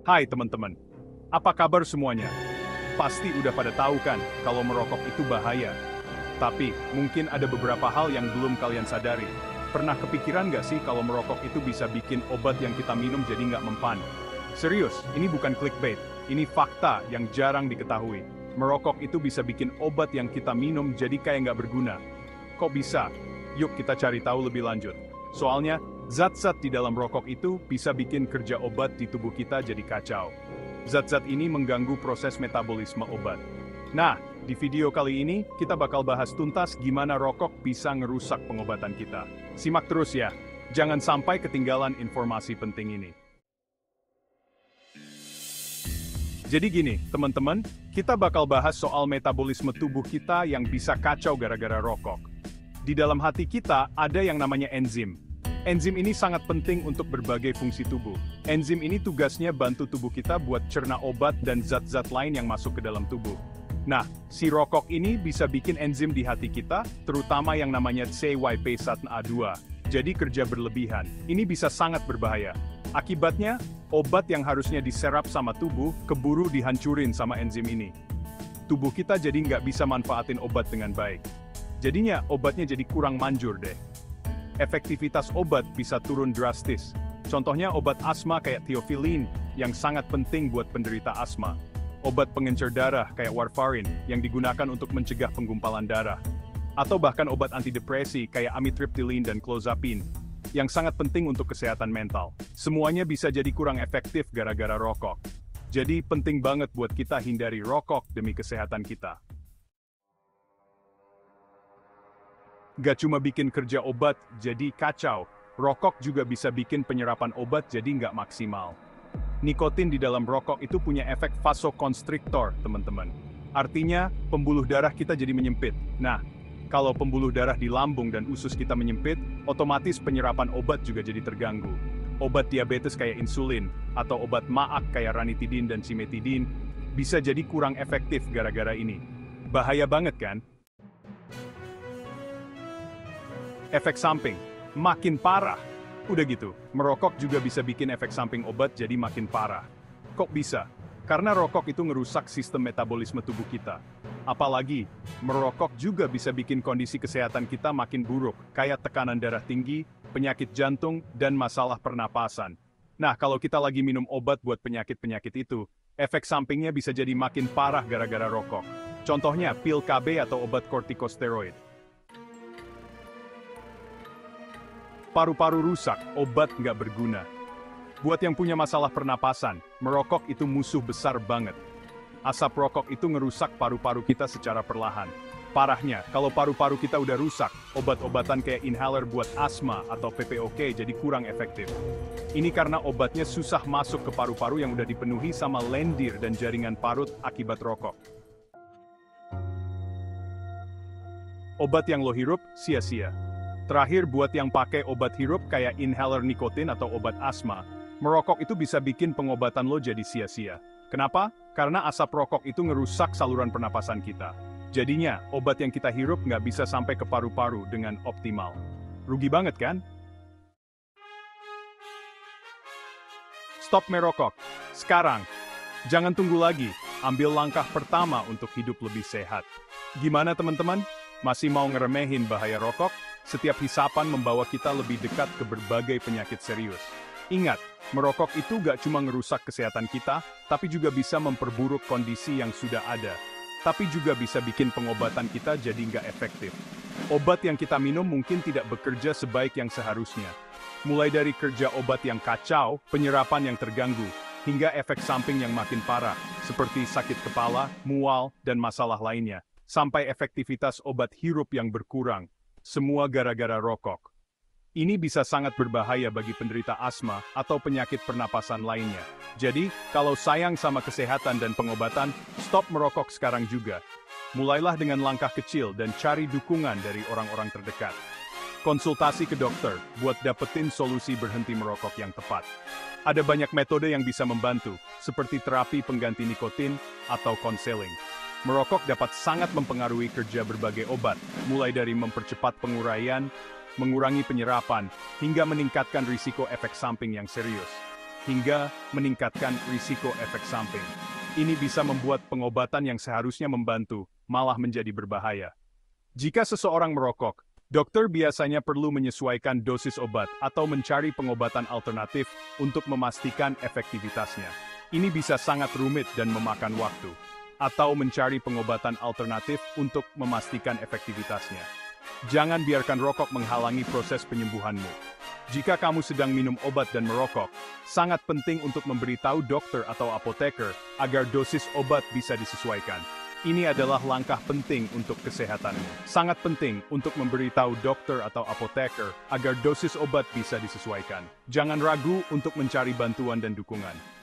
Hai teman-teman, apa kabar semuanya? Pasti udah pada tahu kan kalau merokok itu bahaya. Tapi, mungkin ada beberapa hal yang belum kalian sadari. Pernah kepikiran nggak sih kalau merokok itu bisa bikin obat yang kita minum jadi nggak mempan? Serius, ini bukan clickbait, ini fakta yang jarang diketahui. Merokok itu bisa bikin obat yang kita minum jadi kayak nggak berguna. Kok bisa? Yuk kita cari tahu lebih lanjut. Soalnya, zat-zat di dalam rokok itu bisa bikin kerja obat di tubuh kita jadi kacau. Zat-zat ini mengganggu proses metabolisme obat. Nah, di video kali ini, kita bakal bahas tuntas gimana rokok bisa ngerusak pengobatan kita. Simak terus ya, jangan sampai ketinggalan informasi penting ini. Jadi gini, teman-teman, kita bakal bahas soal metabolisme tubuh kita yang bisa kacau gara-gara rokok. Di dalam hati kita ada yang namanya enzim. Enzim ini sangat penting untuk berbagai fungsi tubuh. Enzim ini tugasnya bantu tubuh kita buat cerna obat dan zat-zat lain yang masuk ke dalam tubuh. Nah, si rokok ini bisa bikin enzim di hati kita, terutama yang namanya CYP1A2. Jadi kerja berlebihan. Ini bisa sangat berbahaya. Akibatnya, obat yang harusnya diserap sama tubuh, keburu dihancurin sama enzim ini. Tubuh kita jadi nggak bisa manfaatin obat dengan baik. Jadinya, obatnya jadi kurang manjur deh. Efektivitas obat bisa turun drastis. Contohnya obat asma kayak theophylline, yang sangat penting buat penderita asma. Obat pengencer darah kayak warfarin, yang digunakan untuk mencegah penggumpalan darah. Atau bahkan obat antidepresi kayak amitriptyline dan clozapine, yang sangat penting untuk kesehatan mental. Semuanya bisa jadi kurang efektif gara-gara rokok. Jadi penting banget buat kita hindari rokok demi kesehatan kita. Gak cuma bikin kerja obat jadi kacau, rokok juga bisa bikin penyerapan obat jadi nggak maksimal. Nikotin di dalam rokok itu punya efek vasokonstriktor, teman-teman. Artinya, pembuluh darah kita jadi menyempit. Nah, kalau pembuluh darah di lambung dan usus kita menyempit, otomatis penyerapan obat juga jadi terganggu. Obat diabetes kayak insulin, atau obat maak kayak ranitidin dan cimetidin, bisa jadi kurang efektif gara-gara ini. Bahaya banget kan? Efek samping, makin parah. Udah gitu, merokok juga bisa bikin efek samping obat jadi makin parah. Kok bisa? Karena rokok itu ngerusak sistem metabolisme tubuh kita. Apalagi, merokok juga bisa bikin kondisi kesehatan kita makin buruk, kayak tekanan darah tinggi, penyakit jantung, dan masalah pernapasan. Nah, kalau kita lagi minum obat buat penyakit-penyakit itu, efek sampingnya bisa jadi makin parah gara-gara rokok. Contohnya, pil KB atau obat kortikosteroid. Paru-paru rusak, obat nggak berguna. Buat yang punya masalah pernapasan, merokok itu musuh besar banget. Asap rokok itu ngerusak paru-paru kita secara perlahan. Parahnya, kalau paru-paru kita udah rusak, obat-obatan kayak inhaler buat asma atau PPOK jadi kurang efektif. Ini karena obatnya susah masuk ke paru-paru yang udah dipenuhi sama lendir dan jaringan parut akibat rokok. Obat yang lo hirup, sia-sia. Terakhir, buat yang pakai obat hirup kayak inhaler nikotin atau obat asma, merokok itu bisa bikin pengobatan lo jadi sia-sia. Kenapa? Karena asap rokok itu ngerusak saluran pernapasan kita. Jadinya, obat yang kita hirup nggak bisa sampai ke paru-paru dengan optimal. Rugi banget kan? Stop merokok. Sekarang. Jangan tunggu lagi. Ambil langkah pertama untuk hidup lebih sehat. Gimana teman-teman? Masih mau ngeremehin bahaya rokok? Setiap hisapan membawa kita lebih dekat ke berbagai penyakit serius. Ingat, merokok itu gak cuma ngerusak kesehatan kita, tapi juga bisa memperburuk kondisi yang sudah ada. Tapi juga bisa bikin pengobatan kita jadi gak efektif. Obat yang kita minum mungkin tidak bekerja sebaik yang seharusnya. Mulai dari kerja obat yang kacau, penyerapan yang terganggu, hingga efek samping yang makin parah, seperti sakit kepala, mual, dan masalah lainnya. Sampai efektivitas obat hirup yang berkurang. Semua gara-gara rokok. Ini bisa sangat berbahaya bagi penderita asma atau penyakit pernapasan lainnya. Jadi, kalau sayang sama kesehatan dan pengobatan, stop merokok sekarang juga. Mulailah dengan langkah kecil dan cari dukungan dari orang-orang terdekat. Konsultasi ke dokter buat dapetin solusi berhenti merokok yang tepat. Ada banyak metode yang bisa membantu, seperti terapi pengganti nikotin atau konseling. Merokok dapat sangat mempengaruhi kerja berbagai obat, mulai dari mempercepat penguraian, mengurangi penyerapan, hingga meningkatkan risiko efek samping yang serius. hingga meningkatkan risiko efek samping. Ini bisa membuat pengobatan yang seharusnya membantu, malah menjadi berbahaya. Jika seseorang merokok, dokter biasanya perlu menyesuaikan dosis obat atau mencari pengobatan alternatif untuk memastikan efektivitasnya. Ini bisa sangat rumit dan memakan waktu, atau mencari pengobatan alternatif untuk memastikan efektivitasnya. Jangan biarkan rokok menghalangi proses penyembuhanmu. Jika kamu sedang minum obat dan merokok, sangat penting untuk memberitahu dokter atau apoteker agar dosis obat bisa disesuaikan. Ini adalah langkah penting untuk kesehatanmu. Sangat penting untuk memberitahu dokter atau apoteker agar dosis obat bisa disesuaikan. Jangan ragu untuk mencari bantuan dan dukungan.